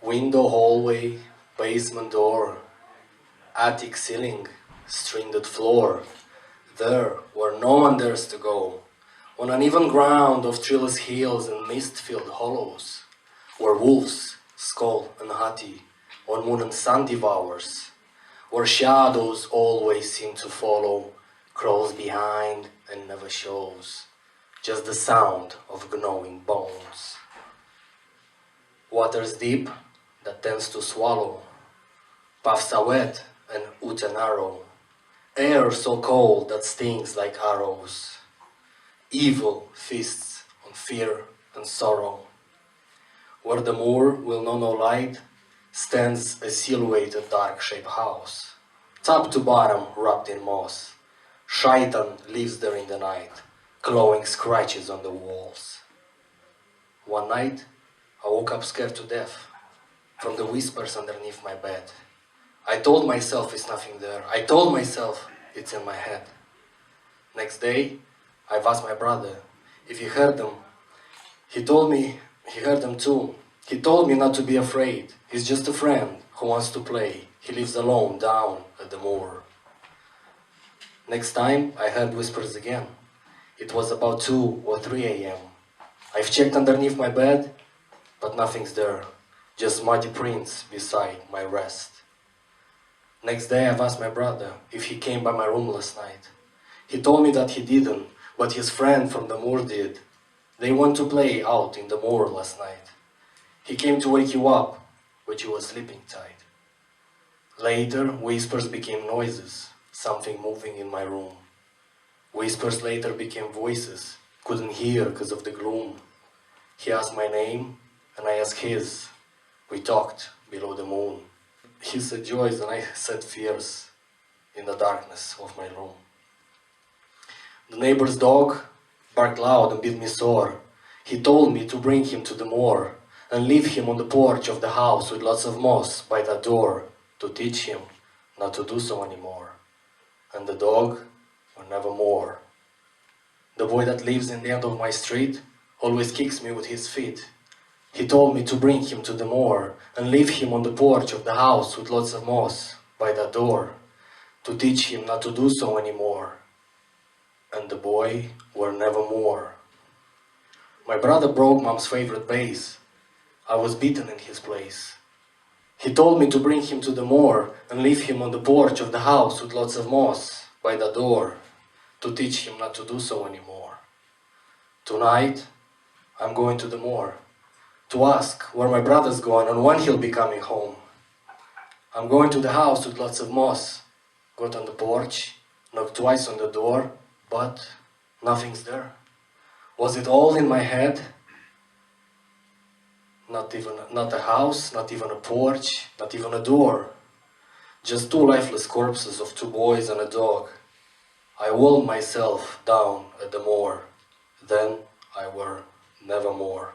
Window, hallway, basement door, attic ceiling, stringed floor, there where no one dares to go, on uneven ground of treeless hills and mist-filled hollows, where wolves skull and hati on moon and sun devours, where shadows always seem to follow, crawls behind and never shows, just the sound of gnawing bones. Waters deep that tends to swallow, paths are wet and ooty narrow, air so cold that stings like arrows, evil feasts on fear and sorrow. Where the moor will know no light, stands a silhouetted dark-shaped house, top to bottom wrapped in moss. Shaitan lives there in the night, clawing scratches on the walls. One night, I woke up scared to death from the whispers underneath my bed. I told myself it's nothing there. I told myself it's in my head. Next day, I've asked my brother if he heard them. He told me he heard them too. He told me not to be afraid. He's just a friend who wants to play. He lives alone down at the moor. Next time, I heard whispers again. It was about 2 or 3 a.m. I've checked underneath my bed, but nothing's there. Just muddy prints beside my rest. Next day, I've asked my brother if he came by my room last night. He told me that he didn't, but his friend from the moor did. They went to play out in the moor last night. He came to wake you up, but you were sleeping tight. Later, whispers became noises, something moving in my room. Whispers later became voices, couldn't hear because of the gloom. He asked my name, and I asked his. We talked below the moon. He said joys, and I said fears in the darkness of my room. The neighbor's dog barked loud and bit me sore. He told me to bring him to the moor and leave him on the porch of the house with lots of moss by that door to teach him not to do so anymore. And the dog will never more. The boy that lives in the end of my street always kicks me with his feet. He told me to bring him to the moor and leave him on the porch of the house with lots of moss by that door to teach him not to do so anymore. And the boy were never more. My brother broke mom's favorite vase. I was beaten in his place. He told me to bring him to the moor and leave him on the porch of the house with lots of moss by the door to teach him not to do so anymore. Tonight, I'm going to the moor to ask where my brother's gone and when he'll be coming home. I'm going to the house with lots of moss. Got on the porch, knocked twice on the door, but nothing's there. Was it all in my head? Not a house, not even a porch, not even a door. Just 2 lifeless corpses of 2 boys and a dog. I walled myself down at the moor. Then I were never more.